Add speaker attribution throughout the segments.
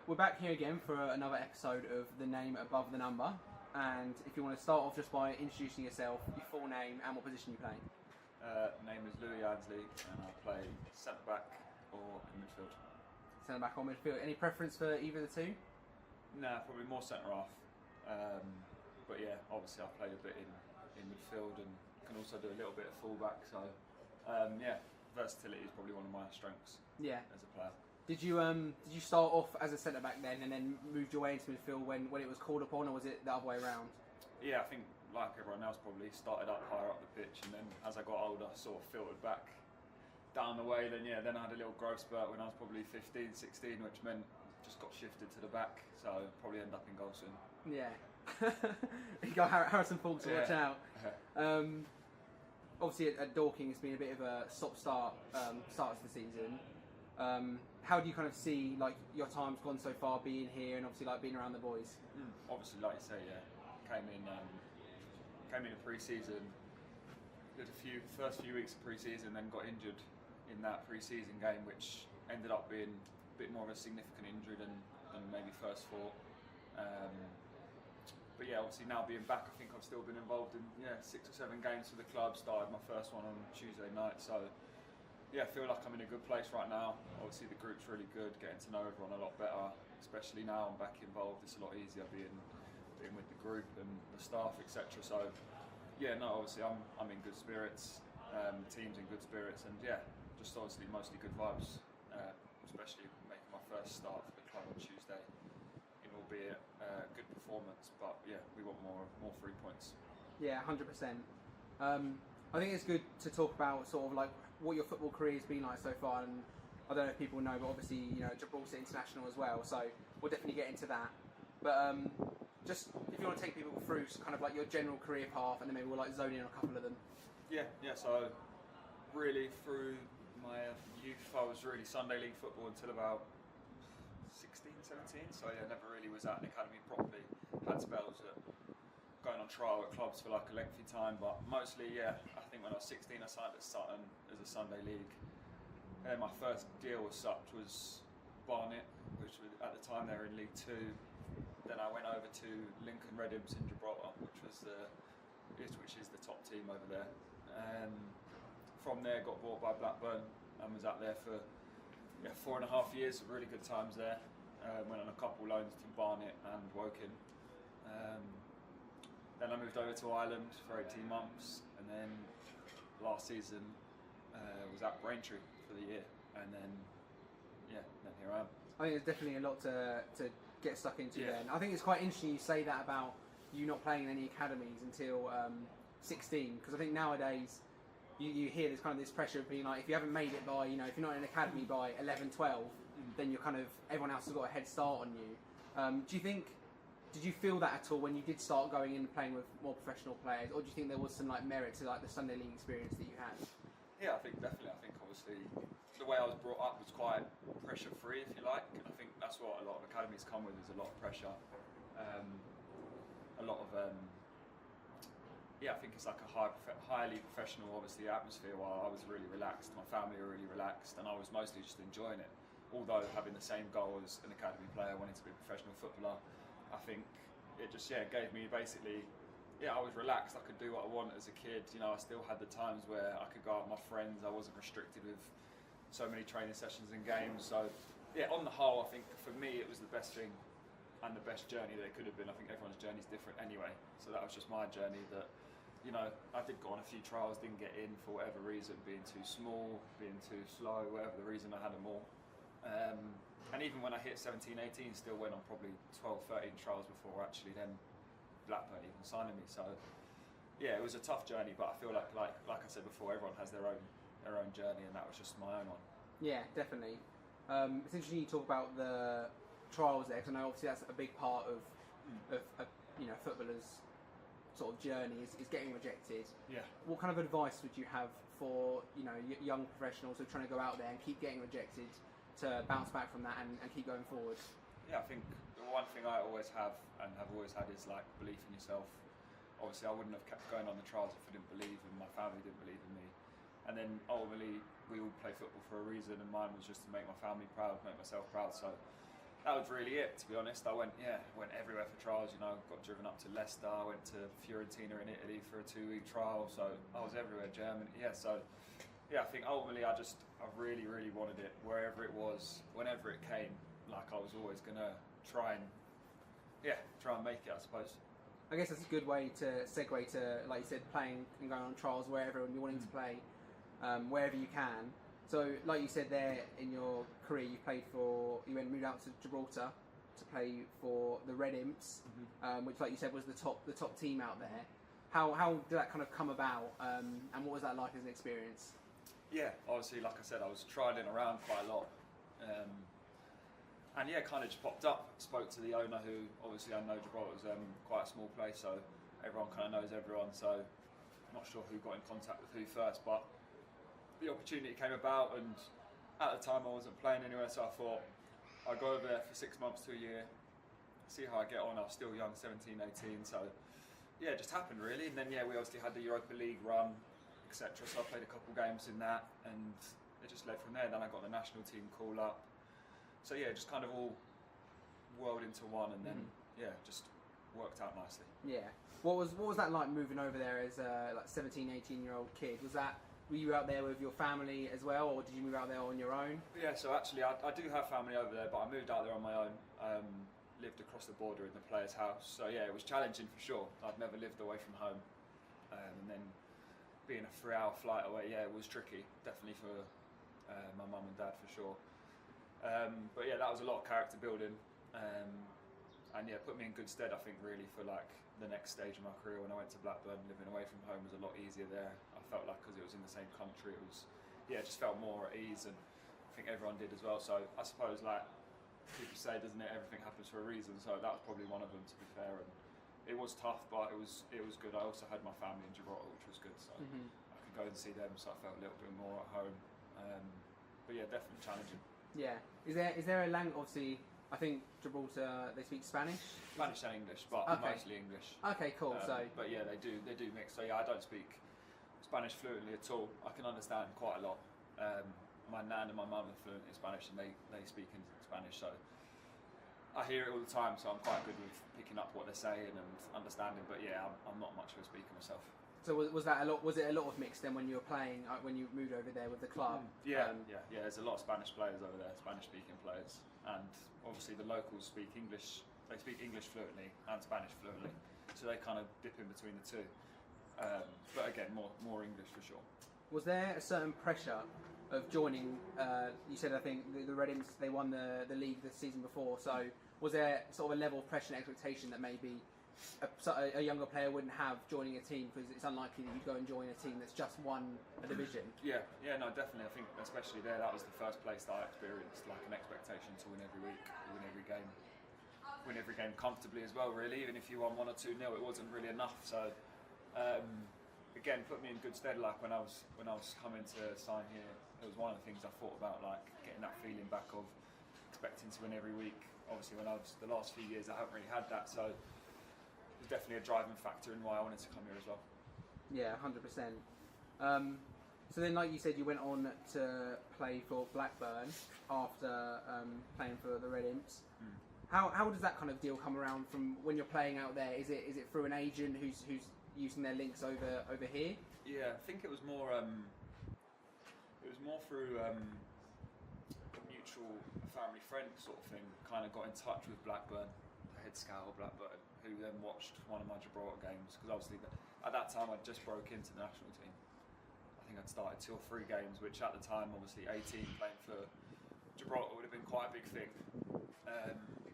Speaker 1: we're back here again for another episode of The Name Above the Number. And if you want to start off just by introducing yourself, your full name and what position you play.
Speaker 2: Name is Louie Annesley and I play centre back or in midfield.
Speaker 1: Centre back or midfield. Any preference for either of the two?
Speaker 2: Nah, probably more centre half. But yeah, obviously I've played a bit in midfield and can also do a little bit of full-back. So yeah, versatility is probably one of my strengths as a player.
Speaker 1: Did you start off as a centre back then and then moved your way into midfield when it was called upon, or was it the other way around?
Speaker 2: Yeah, I think like everyone else probably started up higher up the pitch, and then as I got older sort of filtered back down the way. Then I had a little growth spurt when I was probably 15, 16, which meant just got shifted to the back, so probably end up in goal soon. Yeah.
Speaker 1: You got Harrison Falk to watch out. Obviously at Dorking it's been a bit of a stop-start start to the season. How do you kind of see like your time's gone so far being here and obviously like being around the boys?
Speaker 2: Obviously, like you say, yeah, came in pre-season, did first few weeks of pre-season, then got injured in that pre-season game, which ended up being a bit more of a significant injury than maybe first thought. But yeah, obviously now being back, I think I've still been involved in 6 or 7 games for the club. Started my first one on Tuesday night, so yeah, I feel like I'm in a good place right now. Obviously the group's really good, getting to know everyone a lot better, especially now I'm back involved. It's a lot easier being with the group and the staff, etc. So yeah, no, obviously I'm in good spirits, the team's in good spirits, and yeah, just obviously mostly good vibes, especially making my first start for the club on Tuesday, in albeit good performance, but yeah, we want more 3 points. Yeah,
Speaker 1: 100%. I think it's good to talk about sort of like what your football career has been like so far, and I don't know if people know, but obviously Gibraltar International as well, so we'll definitely get into that. But just if you want to take people through kind of like your general career path, and then maybe we'll like zone in on a couple of them.
Speaker 2: Yeah. So really through my youth, I was really Sunday League football until about 16, 17. So yeah, never really was at an academy properly. Had spells at going on trial at clubs for like a lengthy time, but mostly, I think when I was 16 I signed at Sutton as a Sunday League. And my first deal as such was Barnet, which was, at the time they were in League 2. Then I went over to Lincoln Redims in Gibraltar, which is the top team over there. And from there got bought by Blackburn and was out there for 4.5 years, really good times there. Went on a couple loans to Barnet and Woking. Then I moved over to Ireland for 18 months, and then last season was at Braintree for the year, and then here I am.
Speaker 1: I think there's definitely a lot to get stuck into then. I think it's quite interesting you say that about you not playing in any academies until 16, because I think nowadays you hear there's kind of this pressure of being like, if you haven't made it by, if you're not in an academy by 11, 12, then you're kind of, everyone else has got a head start on you. Did you feel that at all when you did start going in and playing with more professional players, or do you think there was some like merit to like the Sunday League experience that you had?
Speaker 2: Yeah, I think definitely. I think obviously the way I was brought up was quite pressure free, if you like. I think that's what a lot of academies come with, is a lot of pressure, a lot of I think it's like a highly professional, obviously, atmosphere. While I was really relaxed, my family were really relaxed, and I was mostly just enjoying it. Although having the same goal as an academy player, wanting to be a professional footballer, I think it just gave me basically, I was relaxed. I could do what I wanted as a kid. I still had the times where I could go out with my friends. I wasn't restricted with so many training sessions and games. So on the whole, I think for me it was the best thing and the best journey that it could have been. I think everyone's journey is different anyway. So that was just my journey that, I did go on a few trials, didn't get in for whatever reason, being too small, being too slow, whatever the reason, I had them all. And even when I hit 17, 18, still went on probably 12, 13 trials before actually then Blackburn even signing me. So it was a tough journey, but I feel like I said before, everyone has their own journey, and that was just my own one. Yeah,
Speaker 1: definitely. It's interesting you talk about the trials there, because I know obviously that's a big part of footballers' sort of journey is getting rejected.
Speaker 2: Yeah.
Speaker 1: What kind of advice would you have for young professionals who are trying to go out there and keep getting rejected to bounce back from that and keep going forward?
Speaker 2: Yeah, I think the one thing I always have and have always had is like belief in yourself. Obviously I wouldn't have kept going on the trials if I didn't believe, and my family didn't believe in me. And then ultimately we all play football for a reason, and mine was just to make my family proud, make myself proud. So that was really it, to be honest. I went everywhere for trials. You know, got driven up to Leicester. I went to Fiorentina in Italy for a 2-week trial. So I was everywhere, Germany. Yeah, so yeah, I think ultimately I really, really wanted it. Wherever it was, whenever it came, like I was always gonna try and make it, I suppose.
Speaker 1: I guess that's a good way to segue to, like you said, playing and going on trials wherever you're wanting to play, wherever you can. So, like you said there, in your career, you moved out to Gibraltar to play for the Red Imps, which, like you said, was the top team out there. How did that kind of come about, and what was that like as an experience?
Speaker 2: Yeah, obviously, like I said, I was trialling around quite a lot. And yeah, kind of just popped up. Spoke to the owner, who obviously I know Gibraltar was quite a small place, so everyone kind of knows everyone. So I'm not sure who got in contact with who first, but the opportunity came about, and at the time I wasn't playing anywhere, so I thought I'd go over there for 6 months to a year, see how I get on. I was still young, 17, 18, so yeah, it just happened really. And then yeah, we obviously had the Europa League run, etc. So I played a couple games in that, and it just led from there. Then I got the national team call up. So yeah, just kind of all whirled into one, and then yeah, just worked out nicely.
Speaker 1: Yeah. What was that like moving over there as a 17, 18-year-old kid? Were you out there with your family as well, or did you move out there on your own?
Speaker 2: Yeah, so actually I do have family over there, but I moved out there on my own. Lived across the border in the player's house. So yeah, it was challenging for sure. I'd never lived away from home, and then being a 3-hour flight away, yeah, it was tricky. Definitely for my mum and dad for sure. But yeah, that was a lot of character building, and yeah, put me in good stead, I think, really for like the next stage of my career. When I went to Blackburn, living away from home was a lot easier there. I felt like, because it was in the same country, it was, yeah, just felt more at ease, and I think everyone did as well. So I suppose, like people say, doesn't it, everything happens for a reason, so that was probably one of them, to be fair. And it was tough, but it was good. I also had my family in Gibraltar, which was good, so I could go and see them, so I felt a little bit more at home. But yeah, definitely challenging.
Speaker 1: Yeah. Is there a language? Obviously, I think Gibraltar, they speak Spanish.
Speaker 2: Spanish and English, but mostly English.
Speaker 1: Okay, cool.
Speaker 2: But yeah, they do mix. So yeah, I don't speak Spanish fluently at all. I can understand quite a lot. My nan and my mum are fluent in Spanish, and they speak in Spanish. So I hear it all the time. So I'm quite good with picking up what they're saying and understanding. But yeah, I'm not much of a speaker myself.
Speaker 1: So was that a lot? Was it a lot of mix then when you were playing, when you moved over there with the club?
Speaker 2: Yeah. There's a lot of Spanish players over there, Spanish-speaking players, and obviously the locals speak English. They speak English fluently and Spanish fluently, so they kind of dip in between the two. But again, more English for sure.
Speaker 1: Was there a certain pressure of joining? You said, I think the Red Imps, they won the league the season before. So was there sort of a level of pressure and expectation that maybe a younger player wouldn't have joining a team, because it's unlikely that you'd go and join a team that's just won a division? Yeah,
Speaker 2: no, definitely. I think especially there, that was the first place that I experienced like an expectation to win every week, win every game comfortably as well. Really, even if you won 1 or 2-0, it wasn't really enough. So again, put me in good stead. Like when I was coming to sign here, it was one of the things I thought about, like getting that feeling back of expecting to win every week. Obviously, when I was the last few years, I haven't really had that. So was definitely a driving factor in why I wanted to come here as well.
Speaker 1: Yeah, 100%. So then, like you said, you went on to play for Blackburn after playing for the Red Imps. How does that kind of deal come around from when you're playing out there? Is it through an agent who's using their links over here? Yeah,
Speaker 2: I think it was more through a mutual family friend sort of thing. Kind of got in touch with Blackburn, the head scout of Blackburn, who then watched one of my Gibraltar games, because obviously at that time I'd just broke into the national team. I think I'd started 2 or 3 games, which at the time, obviously 18, playing for Gibraltar would have been quite a big thing.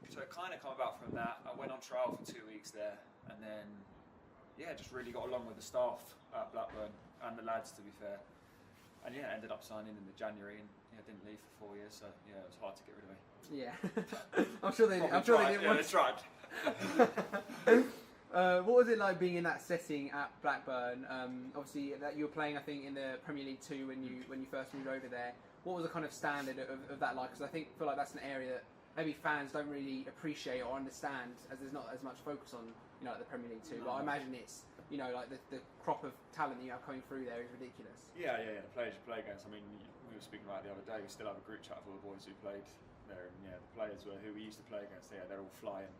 Speaker 2: So it kind of came about from that. I went on trial for 2 weeks there, and then yeah, just really got along with the staff at Blackburn and the lads, to be fair. And yeah, ended up signing in the January, and yeah, didn't leave for 4 years. So yeah, it was hard to get rid of me.
Speaker 1: Yeah, I'm sure they didn't want.
Speaker 2: They tried.
Speaker 1: What was it like being in that setting at Blackburn? Obviously, that you were playing, I think, in the Premier League 2 when you first moved over there. What was the kind of standard of that like? Because I feel like that's an area that maybe fans don't really appreciate or understand, as there's not as much focus on, like the Premier League 2. But I imagine it's, like the crop of talent that you have coming through there is ridiculous.
Speaker 2: Yeah. The players you play against. I mean, we were speaking about it the other day. We still have a group chat of all the boys who played there, and the players who we used to play against, they're all flying.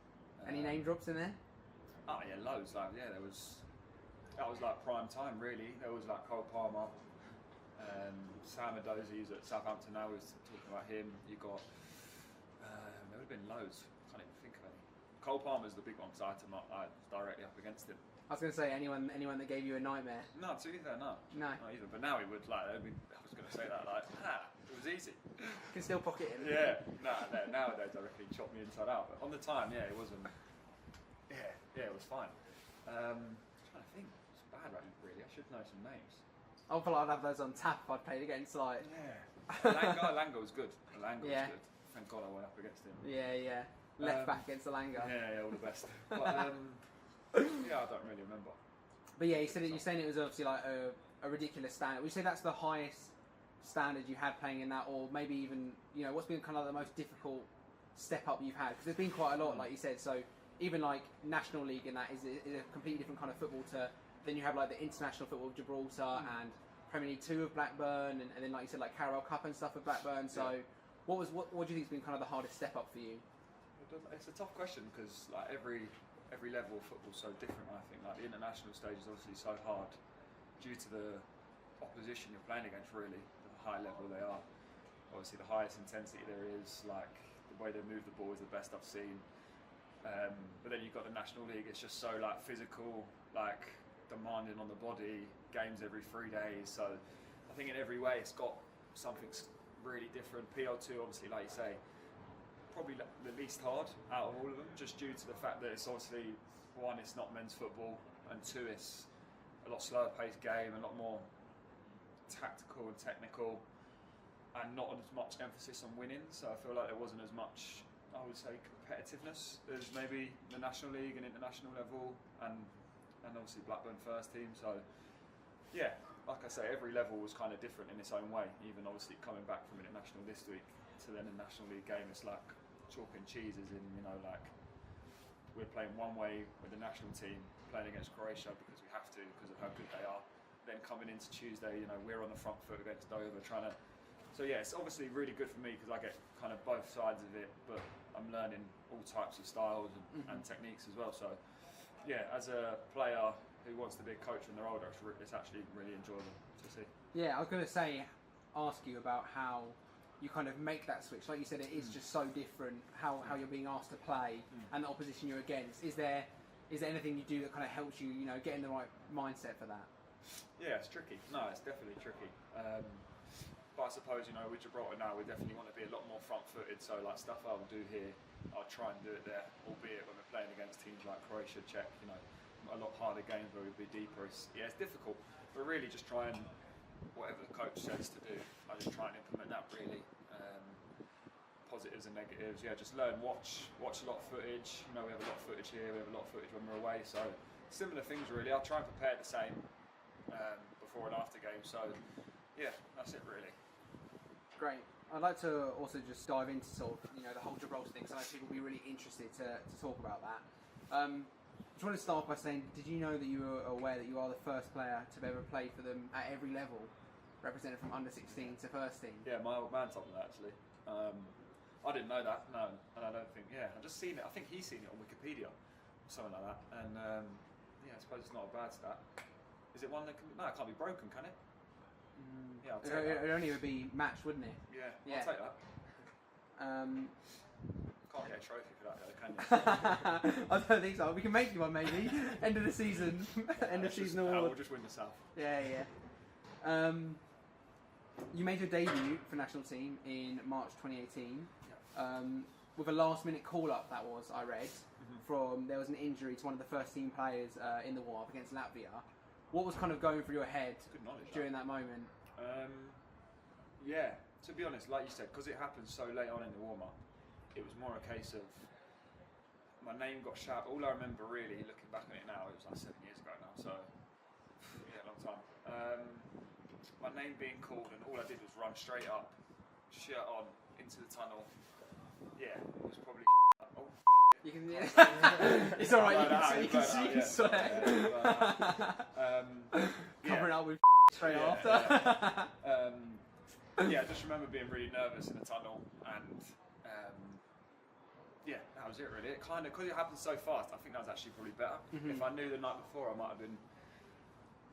Speaker 1: Any name drops in there?
Speaker 2: Oh yeah, loads. Like that was like prime time really. There was like Cole Palmer, Sam Adozie, who's at Southampton now. We was talking about him. You got there would have been loads. Can't even think of any. Cole Palmer's the big one because I was directly up against him.
Speaker 1: I was going to say anyone that gave you a nightmare.
Speaker 2: No, to be fair, no.
Speaker 1: No.
Speaker 2: Not even. But now he would like. I was going to say that like, it was easy.
Speaker 1: You can still pocket him.
Speaker 2: Yeah. Nowadays I reckon he'd chop me inside out. But on the time, it wasn't. Yeah, it was fine. I'm trying to think. It's bad, really. I should know some names.
Speaker 1: I feel like I'd have those on tap if I'd played against like.
Speaker 2: Yeah. Langa was good. Langa was good. Thank God I went up against him.
Speaker 1: Yeah. Left back against the Langa.
Speaker 2: Yeah, all the best. But, yeah, I don't really remember.
Speaker 1: But yeah, you're saying it was obviously like a ridiculous standard. Would you say that's the highest standard you had playing in that, or maybe even what's been kind of the most difficult step up you've had? Because there's been quite a lot, like you said. So even like National League in that is a completely different kind of football to. Then you have like the international football of Gibraltar and Premier League 2 of Blackburn, and then like you said, like Carabao Cup and stuff of Blackburn. So what do you think has been kind of the hardest step up for you?
Speaker 2: It's a tough question because like every level of football is so different. I think like the international stage is obviously so hard due to the opposition you're playing against. Really, the high level they are. Obviously, the highest intensity there is. Like the way they move the ball is the best I've seen. But then you've got the National League. It's just so like physical, like demanding on the body. Games every 3 days. So I think in every way it's got something really different. PL2, obviously, like you say, probably the least hard out of all of them, just due to the fact that it's obviously, one, it's not men's football, and two, it's a lot slower paced game, a lot more tactical and technical, and not as much emphasis on winning. So I feel like there wasn't as much, I would say, competitiveness as maybe the National League and international level, and obviously Blackburn first team. So yeah, like I say, every level was kind of different in its own way. Even obviously coming back from international this week to then a National League game, it's like chalk and cheese, as in, like we're playing one way with the national team, playing against Croatia because we have to, because of how good they are. Then coming into Tuesday, we're on the front foot against Dover, trying to. So yeah, it's obviously really good for me because I get kind of both sides of it, but I'm learning all types of styles and techniques as well. So yeah, as a player who wants to be a coach when they're older, it's actually really enjoyable to see. Yeah,
Speaker 1: I was going to ask you about how you kind of make that switch. Like you said, it is just so different how you're being asked to play and the opposition you're against. Is there anything you do that kind of helps you, get in the right mindset for that?
Speaker 2: Yeah, it's tricky. No, it's definitely tricky. But I suppose, with Gibraltar now, we definitely want to be a lot more front-footed. So like stuff I'll do here, I'll try and do it there. Albeit when we're playing against teams like Croatia, Czech, a lot harder games where we'd be deeper. It's difficult. But really just try and, whatever the coach says to do, I just try and implement that really. Positives and negatives, just learn, watch a lot of footage. We have a lot of footage here, we have a lot of footage when we're away, so similar things really. I'll try and prepare the same before and after games, so yeah, that's it really.
Speaker 1: Great. I'd like to also just dive into sort of, the whole Gibraltar thing, because I know people will be really interested to talk about that. I just want to start by saying, did you know that you were aware that you are the first player to have ever played for them at every level, represented from under 16 to first team?
Speaker 2: Yeah, my old man told me that actually. I didn't know that, no, and I don't think, I've just seen it, I think he's seen it on Wikipedia, or something like that, and I suppose it's not a bad stat. Is it one that it can't be broken, can it? Yeah, I'll take that.
Speaker 1: It only would be matched, wouldn't it?
Speaker 2: Yeah,
Speaker 1: Yeah.
Speaker 2: I'll take that. Can't get a trophy for that though, can you?
Speaker 1: I don't think so. We can make you one maybe. End of the season. End of season award.
Speaker 2: We'll just win the South.
Speaker 1: Yeah. You made your debut for national team in March 2018. With a last minute call up, that was, I read, there was an injury to one of the first team players in the warm-up against Latvia. What was kind of going through your head during that moment?
Speaker 2: Yeah, to be honest, like you said, because it happened so late on in the warm-up, it was more a case of my name got shouted. All I remember really, looking back on it now, it was like 7 years ago now, so yeah, a long time. My name being called, and all I did was run straight up, shirt on, into the tunnel. Yeah, it was probably oh.
Speaker 1: You can, it's alright, you can swear. Covering up with straight after.
Speaker 2: I just remember being really nervous in the tunnel, and yeah, that was it really. It kind of, because it happened so fast, I think that was actually probably better. If I knew the night before, I might have been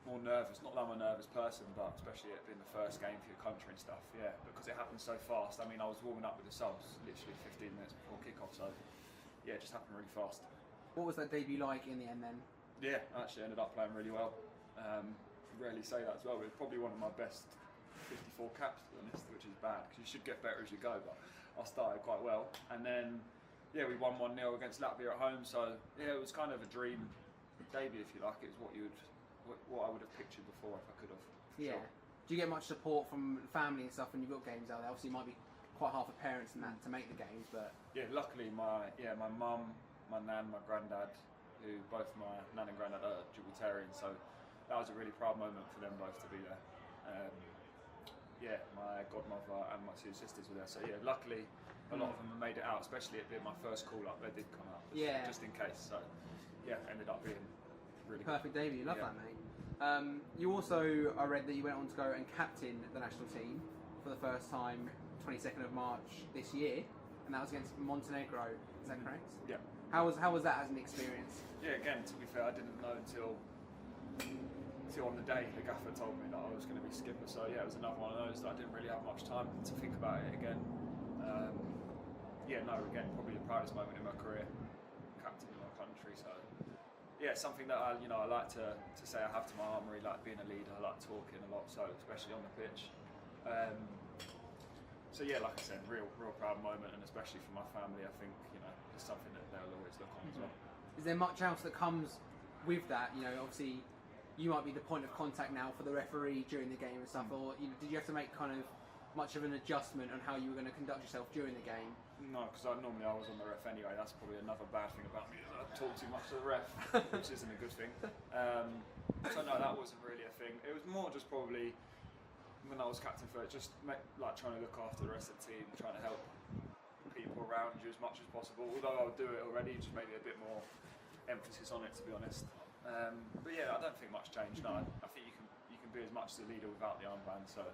Speaker 2: more nervous. Not that I'm a nervous person, but especially it being the first game for your country and stuff. Yeah, because it happened so fast. I mean, I was warming up with the subs literally 15 minutes before kick-off, so yeah, it just happened really fast.
Speaker 1: What was that debut like in the end then?
Speaker 2: Yeah, I actually ended up playing really well. Rarely say that as well, but it's probably one of my best 54 caps, to be honest, which is bad because you should get better as you go, but I started quite well. And then, yeah, we won 1-0 against Latvia at home, so yeah, it was kind of a dream debut, if you like. It was what I would have pictured before if I could have.
Speaker 1: Yeah.
Speaker 2: Sure.
Speaker 1: Do you get much support from family and stuff when you've got games out there? Obviously, it might be quite hard for parents and that to make the games, but
Speaker 2: yeah, luckily my mum, my nan, my granddad, who both my nan and granddad are Gibraltarians, so that was a really proud moment for them both to be there. Yeah, my godmother and my 2 sisters were there, so yeah, luckily a lot of them made it out, especially at my first call up, they did come out, just in case. So yeah, ended up being really
Speaker 1: perfect
Speaker 2: good.
Speaker 1: debut. Love that, mate. You also, I read that you went on to go and captain the national team for the first time 22nd of March this year, and that was against Montenegro. Is that correct?
Speaker 2: Yeah.
Speaker 1: How was that as an experience?
Speaker 2: Yeah, again, to be fair, I didn't know until on the day the gaffer told me that I was going to be skipper. So yeah, it was another one of those that I didn't really have much time to think about it again. Again, probably the proudest moment in my career, captaining my country. So yeah, something that I like to say I have to my armoury, like being a leader. I like talking a lot, so especially on the pitch. So yeah, like I said, real proud moment, and especially for my family, I think it's something that they'll always look on as well.
Speaker 1: Is there much else that comes with that? Obviously, you might be the point of contact now for the referee during the game and stuff, or did you have to make kind of much of an adjustment on how you were going to conduct yourself during the game?
Speaker 2: No, because normally I was on the ref anyway. That's probably another bad thing about me, is I talk too much to the ref, which isn't a good thing. So no, that wasn't really a thing. It was more just probably when I was captain for it, just like trying to look after the rest of the team, trying to help people around you as much as possible. Although I would do it already, just maybe a bit more emphasis on it, to be honest. But yeah, I don't think much changed. No, I think you can be as much as a leader without the armband. So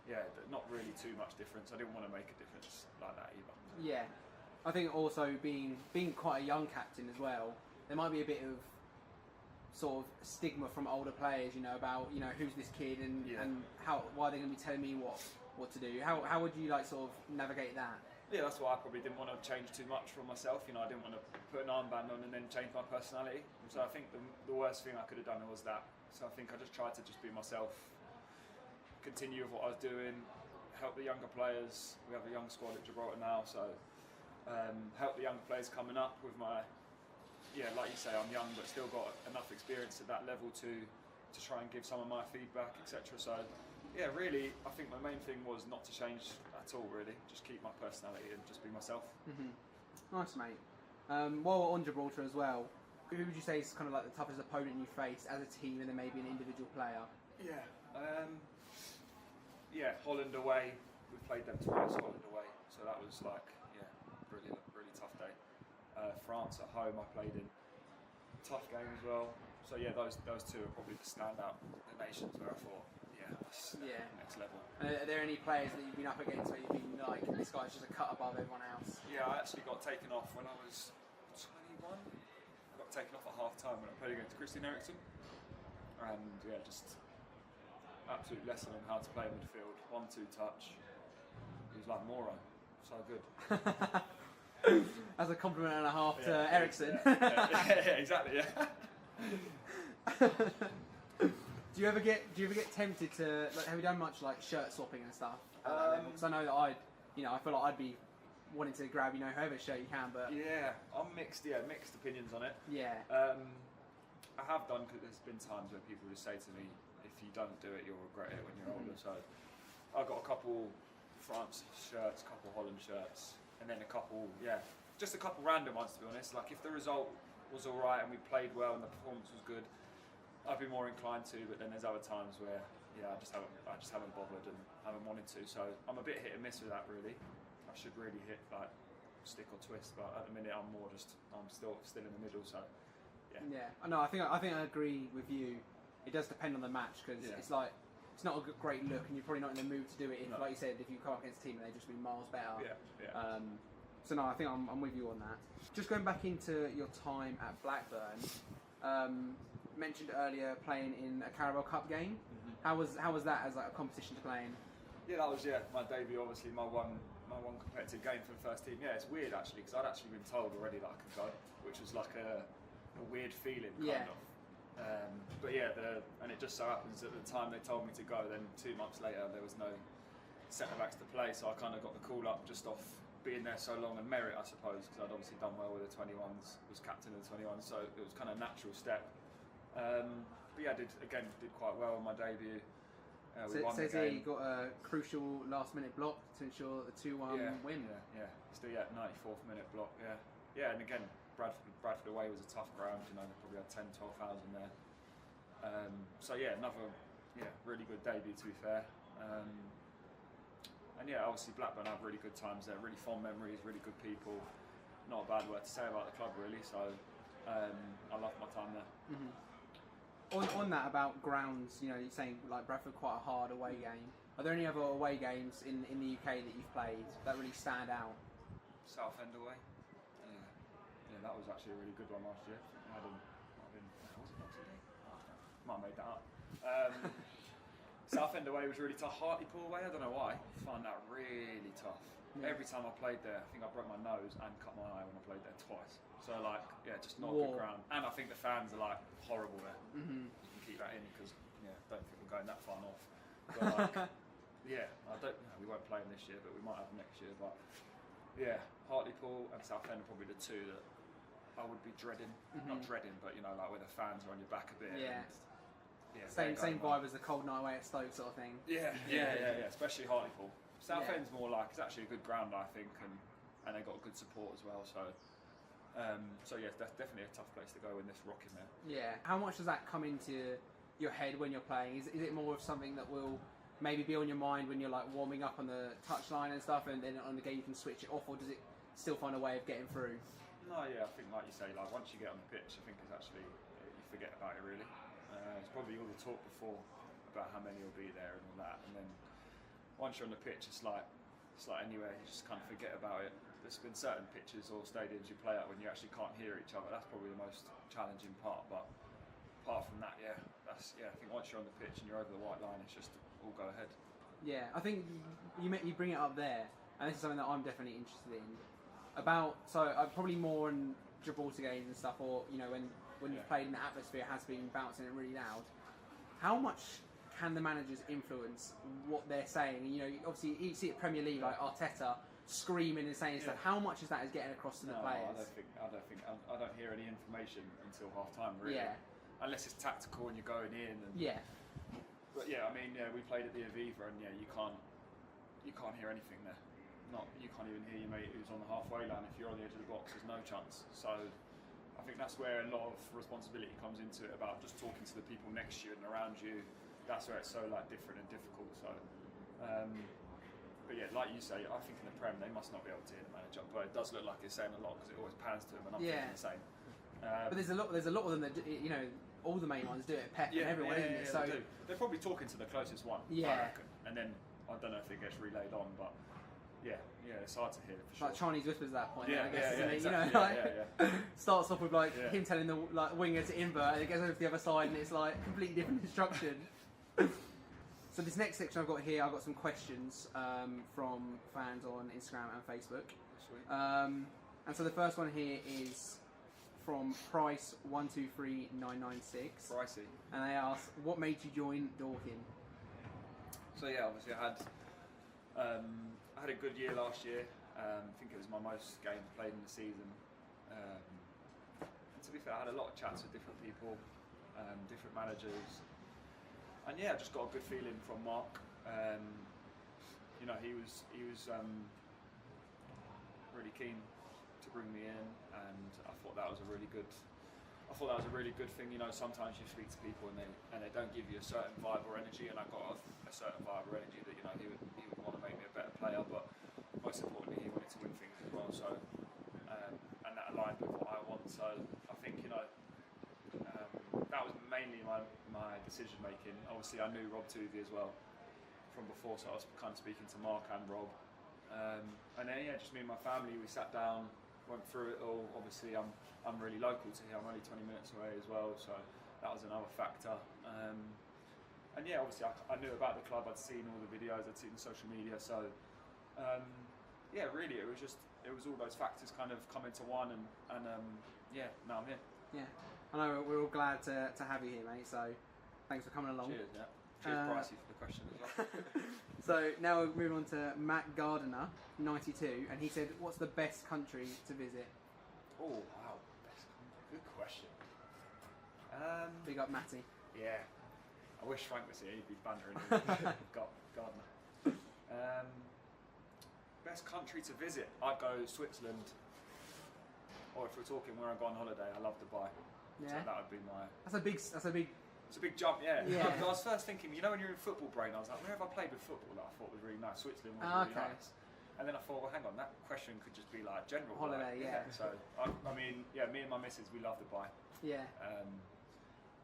Speaker 2: yeah, not really too much difference. I didn't want to make a difference like that either.
Speaker 1: Yeah, I think also being quite a young captain as well, there might be a bit of sort of stigma from older players, about who's this kid and why they're going to be telling me what to do. How would you sort of navigate that?
Speaker 2: Yeah, that's why I probably didn't want to change too much from myself. I didn't want to put an armband on and then change my personality. So I think the worst thing I could have done was that. So I think I just tried to just be myself, continue with what I was doing, help the younger players. We have a young squad at Gibraltar now, so help the younger players coming up with my. Yeah, like you say, I'm young, but still got enough experience at that level to try and give some of my feedback, etc. So, yeah, really, I think my main thing was not to change at all, really. Just keep my personality and just be myself.
Speaker 1: Nice, mate. While we're on Gibraltar as well, who would you say is kind of like the toughest opponent you face as a team and then maybe an individual player?
Speaker 2: Yeah. Holland away. We played them twice, Holland away. So that was really tough day. France at home, I played in. Tough game as well. So yeah, those two are probably the standout the nations where I thought, that's next level.
Speaker 1: Are there any players that you've been up against where you've been like, this guy's just a cut above everyone else?
Speaker 2: Yeah, I actually got taken off when I was 21. I got taken off at half time when I played against Christian Eriksen. And yeah, just absolute lesson on how to play midfield. 1-2 touch. He was like Moro. So good.
Speaker 1: As a compliment and a half to Eriksen.
Speaker 2: Yeah, exactly. Yeah.
Speaker 1: Do you ever get tempted to have you done much shirt swapping and stuff? Because I know that I feel like I'd be wanting to grab whoever shirt you can, but
Speaker 2: yeah, I'm mixed opinions on it.
Speaker 1: Yeah.
Speaker 2: I have done, because there's been times where people just say to me, if you don't do it, you'll regret it when you're older. So I've got a couple France shirts, a couple Holland shirts. And then just a couple random ones, to be honest. Like if the result was all right and we played well and the performance was good, I'd be more inclined to. But then there's other times where I just haven't bothered and haven't wanted to. So I'm a bit hit and miss with that, really. I should really hit stick or twist, but at the minute I'm still in the middle. So yeah.
Speaker 1: No, I think I agree with you. It does depend on the match because it's not a great look, and you're probably not in the mood to do it if, like you said, if you come up against a team and they've just been miles better. So no, I think I'm with you on that. Just going back into your time at Blackburn, mentioned earlier playing in a Carabao Cup game. How was that as like a competition to play in?
Speaker 2: Yeah, that was my debut. Obviously, my one competitive game for the first team. Yeah, it's weird actually because I'd actually been told already that I could go, which was like a weird feeling kind of. But yeah, and it just so happens at the time they told me to go, then 2 months later there was no centre backs to play, so I kind of got the call up just off being there so long and merit, I suppose, because I'd obviously done well with the 21s, was captain of the 21s, so it was kind of a natural step. But yeah, I did quite well on my debut. We won the game.
Speaker 1: You got a crucial last-minute block to ensure the 2-1 win.
Speaker 2: Yeah. Still, 94th minute block. Yeah, and again, Bradford away was a tough ground. You know, they probably had 10,000-12,000 there. So yeah, another really good debut to be fair. And yeah, obviously Blackburn had really good times there, really fond memories, really good people. Not a bad word to say about the club really. So I loved my time there.
Speaker 1: On that about grounds, you know, you're saying like Bradford quite a hard away game. Are there any other away games in the UK that you've played that really stand out?
Speaker 2: Southend away. Yeah, that was actually a really good one last year. Might have made that up. Southend away was really tough. Hartlepool away, I don't know why. I found that really tough. Yeah. Every time I played there, I think I broke my nose and cut my eye when I played there twice. So like, just not a good ground. And I think the fans are like horrible there. You can keep that in because I don't think we're going that far north. But like, we won't play them this year, but we might have them next year. But yeah, Hartlepool and Southend are probably the two that I would be dreading. Not dreading, but you know, like where the fans are on your back a bit.
Speaker 1: Yeah. Same vibe as the cold night away at Stoke sort of thing. Yeah.
Speaker 2: Especially Hartlepool. Southend's more like, it's actually a good ground I think, and they got good support as well. So yeah, that's definitely a tough place to go in this rocking there. Yeah.
Speaker 1: How much does that come into your head when you're playing? Is it more of something that will maybe be on your mind when you're like warming up on the touchline and stuff, and then on the game you can switch it off, or does it still find a way of getting through?
Speaker 2: No, I think like you say, like once you get on the pitch, I think it's actually you forget about it really. It's probably all the talk before about how many will be there and all that, and then once you're on the pitch, it's like anywhere, you just kind of forget about it. There's been certain pitches or stadiums you play at when you actually can't hear each other. That's probably the most challenging part. But apart from that, I think once you're on the pitch and you're over the white line, it's just all go ahead. Yeah, I think
Speaker 1: you bring it up there, and this is something that I'm definitely interested in. Probably more in Gibraltar games and stuff, or you know when you've played in the atmosphere, it has been bouncing and really loud. How much can the managers influence what they're saying? You know, obviously you see at Premier League like Arteta screaming and saying stuff. How much is that getting across to the players?
Speaker 2: I don't hear any information until half time really. Yeah. Unless it's tactical and you're going in. But I mean, we played at the Aviva and you can't hear anything there. You can't even hear your mate who's on the halfway line. If you're on the edge of the box, there's no chance. So I think that's where a lot of responsibility comes into it, about just talking to the people next to you and around you. That's where it's so like different and difficult. So, but yeah, like you say, I think in the Prem they must not be able to hear the manager, but it does look like it's saying a lot because it always pans to him, and I'm thinking the same.
Speaker 1: But there's a lot of them that all the main ones do it. Pep and everyone, isn't it? So
Speaker 2: they're probably talking to the closest one. I reckon. And then I don't know if it gets relayed on, but. Yeah, it's hard to hear for sure.
Speaker 1: Like Chinese whispers at that point. I guess,
Speaker 2: exactly.
Speaker 1: Starts off with him telling the winger to invert, and it goes over to the other side, and it's like completely different instruction. So this next section I've got here, I've got some questions from fans on Instagram and Facebook.
Speaker 2: Sweet.
Speaker 1: And so the first one here is from Price123996.
Speaker 2: Pricey.
Speaker 1: And they ask, what made you join Dorking?
Speaker 2: So obviously I had a good year last year. I think it was my most games played in the season. And to be fair, I had a lot of chats with different people, different managers, and I just got a good feeling from Mark. He was really keen to bring me in, and I thought that was a really good thing. You know, sometimes you speak to people and they don't give you a certain vibe or energy, and I got a certain vibe or energy that he would want to make me a better player, but most importantly he wanted to win things as well. So and that aligned with what I want. So I think that was mainly my decision making. Obviously I knew Rob Tuvey as well from before, so I was kind of speaking to Mark and Rob, And then just me and my family, we sat down, went through it all. Obviously, I'm really local to here. I'm only 20 minutes away as well, so that was another factor. And yeah, obviously I knew about the club. I'd seen all the videos, I'd seen the social media. So yeah, really, it was all those factors kind of come into one, and yeah, now I'm here.
Speaker 1: Yeah, I know we're all glad to have you here, mate. So thanks for coming along.
Speaker 2: Cheers, yeah. Cheers, Pricey, for the question as well.
Speaker 1: So now we're moving on to Matt Gardiner, 92, and he said, "What's the best country to visit?"
Speaker 2: Oh wow, best country. Good question.
Speaker 1: Big up, Matty.
Speaker 2: Yeah, I wish Frank was here. He'd be bantering. Gardner. Best country to visit? I'd go Switzerland. Or if we're talking where I go on holiday, I love Dubai.
Speaker 1: Yeah.
Speaker 2: So that would be my.
Speaker 1: That's a big.
Speaker 2: It's a big jump, yeah.
Speaker 1: Yeah.
Speaker 2: I was first thinking, you know, when you're in football brain, I was like, where have I played with football that I thought was really nice? Switzerland was really nice. And then I thought, well, hang on, that question could just be like general.
Speaker 1: Holiday,
Speaker 2: like, yeah. So, I mean, yeah, me and my missus, we love Dubai.
Speaker 1: Yeah.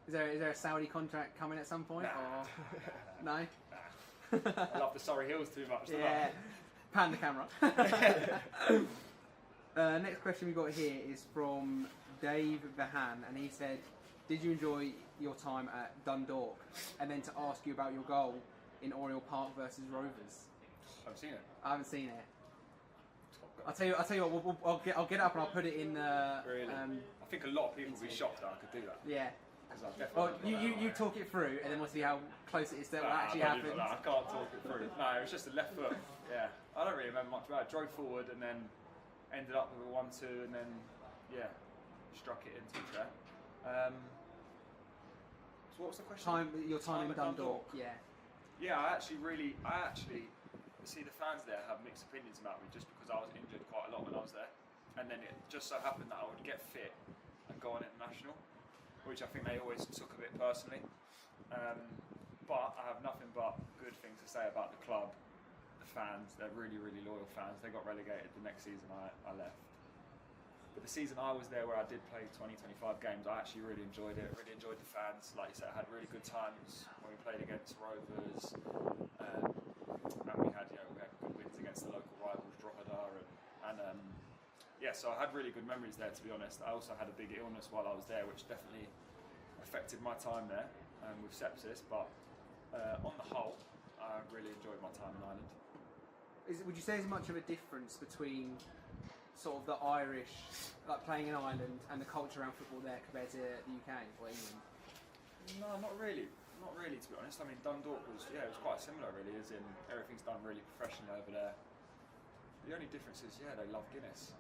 Speaker 1: Is there a Saudi contract coming at some point?
Speaker 2: Nah.
Speaker 1: Or no?
Speaker 2: Nah. I love the Surrey Hills too much.
Speaker 1: Yeah. Pan the camera. Next question we got here is from Dave Vahan, and he said, "Did you enjoy your time at Dundalk?" And then to ask you about your goal in Oriel Park versus Rovers.
Speaker 2: I've seen it.
Speaker 1: I haven't seen it. I'll tell you what. I'll get it up and I'll put it in the.
Speaker 2: Really? I think a lot of people would be shocked that I could do that.
Speaker 1: Yeah.
Speaker 2: Well,
Speaker 1: you talk it through, and then we'll see how close it is that actually happens.
Speaker 2: I can't talk it through. No, it was just a left foot. Yeah, I don't really remember much about it. Drove forward and then ended up with a 1-2, and then struck it into there. So what was the question?
Speaker 1: Your time in Dundalk. Yeah.
Speaker 2: Yeah, I actually see the fans there have mixed opinions about me just because I was injured quite a lot when I was there, and then it just so happened that I would get fit and go on international, which I think they always took a bit personally. But I have nothing but good things to say about the club, the fans. They're really, really loyal fans. They got relegated the next season I left. But the season I was there where I did play 20, 25 games, I actually really enjoyed it. Really enjoyed the fans. Like you said, I had really good times when we played against Rovers. And we had good wins against the local rivals, Drogheda. And so I had really good memories there, to be honest. I also had a big illness while I was there, which definitely affected my time there with sepsis. But on the whole, I really enjoyed my time in Ireland.
Speaker 1: Would you say there's much of a difference between sort of the Irish, like playing in Ireland, and the culture around football there compared to the UK or England?
Speaker 2: No, not really. Not really, to be honest. I mean, Dundalk was quite similar, really, as in everything's done really professionally over there. The only difference is, they love Guinness.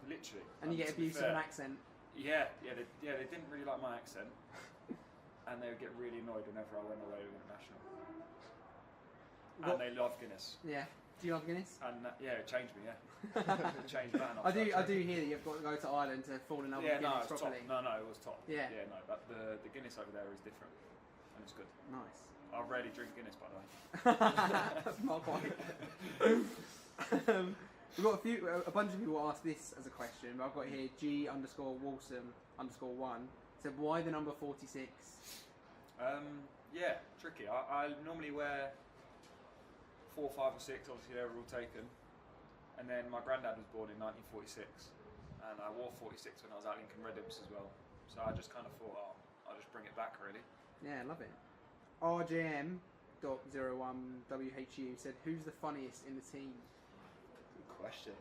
Speaker 2: Literally.
Speaker 1: And you get abused with an accent.
Speaker 2: Yeah, they didn't really like my accent. And they would get really annoyed whenever I went away with international. And they love Guinness.
Speaker 1: Yeah. Do you love Guinness?
Speaker 2: And it changed me, It changed, man.
Speaker 1: I do hear that you've got to go to Ireland to fall in love with Guinness properly.
Speaker 2: No, it was top.
Speaker 1: Yeah.
Speaker 2: Yeah, no, but the Guinness over there is different. And it's good.
Speaker 1: Nice.
Speaker 2: I rarely drink Guinness, by the way.
Speaker 1: Not quite. We've got a bunch of people asked this as a question, but I've got here G_Walsam_1 said, why the number 46?
Speaker 2: Tricky. I normally wear 4, 5 or 6, obviously they were all taken. And then my granddad was born in 1946, and I wore 46 when I was at Lincoln Red Imps as well. So I just kind of thought, I'll just bring it back, really.
Speaker 1: Yeah, I love it. RJM.01WHU said, who's the funniest in the team?
Speaker 2: Good question.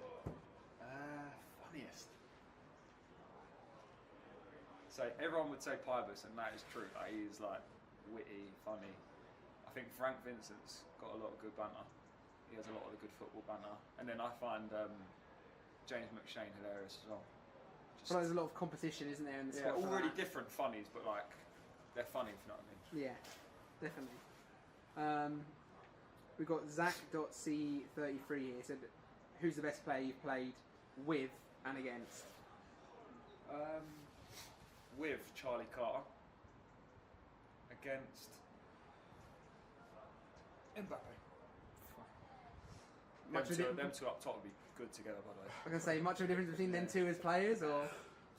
Speaker 2: Funniest. So everyone would say Pybus, and that is true. Like, he's like witty, funny. I think Frank Vincent's got a lot of good banter. He has a lot of the good football banter. And then I find James McShane hilarious as well.
Speaker 1: But there's a lot of competition, isn't there, in the squad?
Speaker 2: Yeah, all really different funnies, but like they're funny, if you know what I mean.
Speaker 1: Yeah, definitely. We've got Zach.C33 here. Said, who's the best player you've played with and against?
Speaker 2: With Charlie Carter. Against Mbappe. Them two up top would be good together, by the way.
Speaker 1: I was going to say, much of a difference between them two as players, or?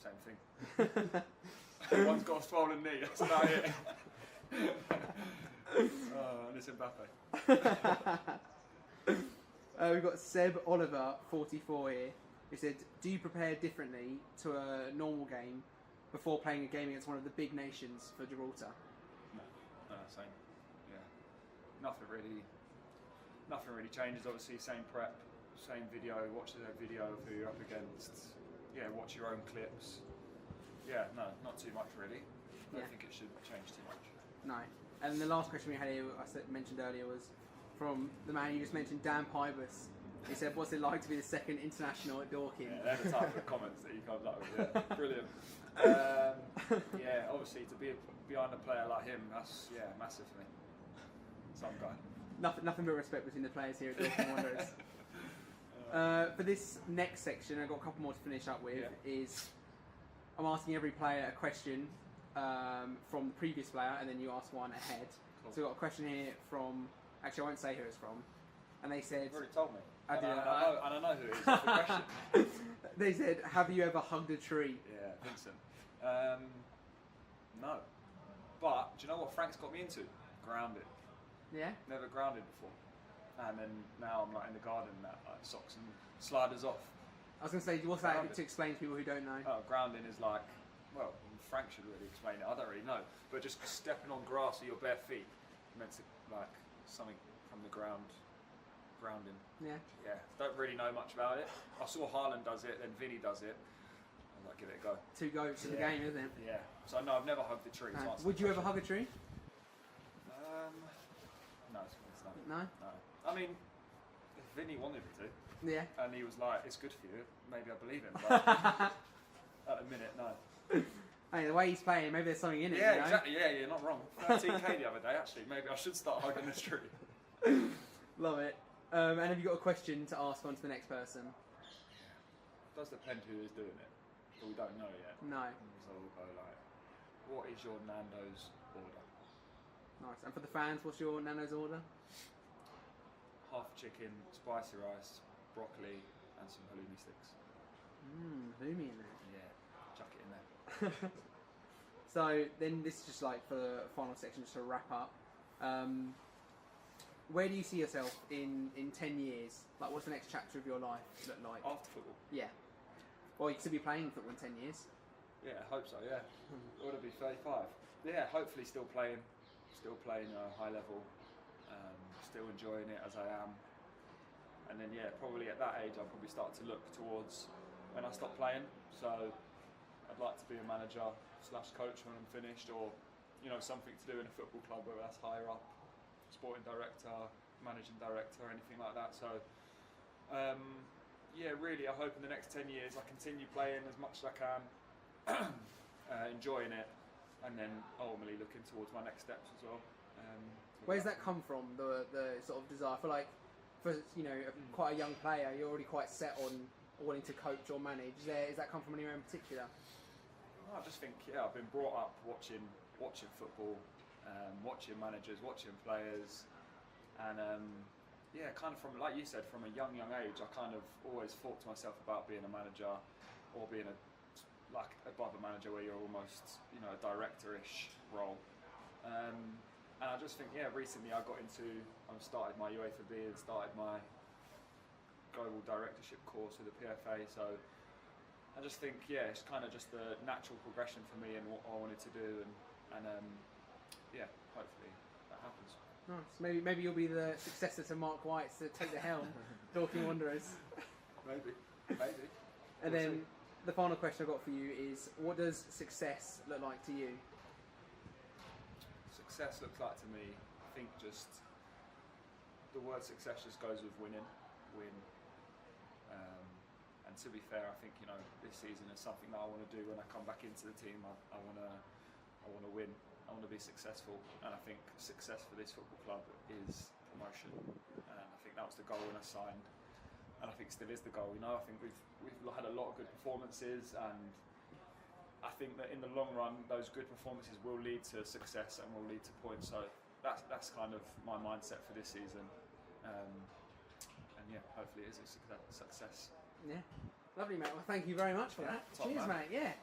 Speaker 2: Same thing. One's got a swollen knee, that's about it. And it's Mbappe.
Speaker 1: We've got Seb Oliver 44 here. He said, "Do you prepare differently to a normal game before playing a game against one of the big nations for Gibraltar?"
Speaker 2: No, same. Yeah, nothing really changes. Obviously, same prep, same video. Watch the video of who you're up against. Yeah, watch your own clips. Yeah, no, not too much really. I don't think it should change too much.
Speaker 1: No. And the last question we had here, mentioned earlier, was from the man you just mentioned, Dan Pybus. He said, "What's it like to be the second international at Dorking?"
Speaker 2: Yeah, they're the type of comments that he comes up with. Yeah, brilliant. Yeah, obviously to be behind a player like him, that's massive for me. Some guy.
Speaker 1: Nothing but respect between the players here at Dorking Wanderers. For this next section, I've got a couple more to finish up with. Is I'm asking every player a question from the previous player, and then you ask one ahead. Cool. So we've got a question here from. Actually, I won't say who it's from. And they said.
Speaker 2: You've already told me.
Speaker 1: I did.
Speaker 2: And I know who it is. That's the question.
Speaker 1: They said, "Have you ever hugged a tree?"
Speaker 2: Yeah, Vincent. No. But do you know what Frank's got me into? Grounded.
Speaker 1: Yeah.
Speaker 2: Never grounded before. And then now I'm like in the garden, like socks and sliders off.
Speaker 1: I was going to say, what's that to explain to people who don't know?
Speaker 2: Oh, grounding is like, well, Frank should really explain it. I don't really know, but just stepping on grass with your bare feet, meant to like something from the ground. Grounding. Yeah. Yeah. Don't really know much about it. I saw Haaland does it, then Vinny does it. I was like, give it a go.
Speaker 1: Two goats in the game, isn't it?
Speaker 2: Yeah. So no, I've never hugged a tree.
Speaker 1: Would you ever hug a tree?
Speaker 2: No, it's not.
Speaker 1: No.
Speaker 2: No. I mean, if Vinny wanted me to.
Speaker 1: Yeah.
Speaker 2: And he was like, "It's good for you." Maybe I believe him. But at the minute, no.
Speaker 1: Hey, the way he's playing, maybe there's something in it.
Speaker 2: Yeah,
Speaker 1: you know?
Speaker 2: Exactly. Yeah, you're not wrong. 13k the other day, actually. Maybe I should start hugging this tree.
Speaker 1: Love it. And have you got a question to ask on to the next person?
Speaker 2: It does depend who is doing it, but we don't know yet.
Speaker 1: No.
Speaker 2: So we'll go like, what is your Nando's order?
Speaker 1: Nice. And for the fans, what's your Nando's order?
Speaker 2: Half chicken, spicy rice, broccoli, and some halloumi sticks.
Speaker 1: Halloumi in there.
Speaker 2: Yeah, chuck it in there.
Speaker 1: So then this is just like for the final section, just to wrap up. Where do you see yourself in 10 years? Like, what's the next chapter of your life look like?
Speaker 2: After football?
Speaker 1: Yeah. Well, you could be playing football in 10 years.
Speaker 2: Yeah, I hope so, yeah. Ought to be 35. Yeah, hopefully still playing high level, still enjoying it as I am. And then, yeah, probably at that age I'll probably start to look towards when I stop playing. So I'd like to be a manager / coach when I'm finished, or, you know, something to do in a football club, whether that's higher up. Sporting director, managing director, anything like that. So, yeah, really, I hope in the next 10 years I continue playing as much as I can, enjoying it, and then ultimately looking towards my next steps as well.
Speaker 1: Where's that come from? The sort of desire for, like, for quite a young player, you're already quite set on wanting to coach or manage. Is that come from anywhere in particular?
Speaker 2: I just think I've been brought up watching football. Watching managers, watching players, and kind of from, like you said, from a young age, I kind of always thought to myself about being a manager or being above a manager where you're almost, a director-ish role. And I just think, recently I started my UEFA B and started my global directorship course with the PFA. So I just think, it's kind of just the natural progression for me and what I wanted to do, and hopefully that happens.
Speaker 1: Nice. Maybe you'll be the successor to Mark White to take the helm, Dorking Wanderers.
Speaker 2: Maybe.
Speaker 1: And then the final question I've got for you is, what does success look like to you?
Speaker 2: Success looks like to me, I think just the word success just goes with win. And to be fair, I think this season is something that I want to do when I come back into the team. I want to win. I want to be successful, and I think success for this football club is promotion. And I think that was the goal when I signed, and I think still is the goal. I think we've had a lot of good performances, and I think that in the long run, those good performances will lead to success and will lead to points. So that's kind of my mindset for this season, and hopefully it is a success.
Speaker 1: Yeah, lovely, mate. Well, thank you very much for that. Cheers,
Speaker 2: man.
Speaker 1: mate. Yeah.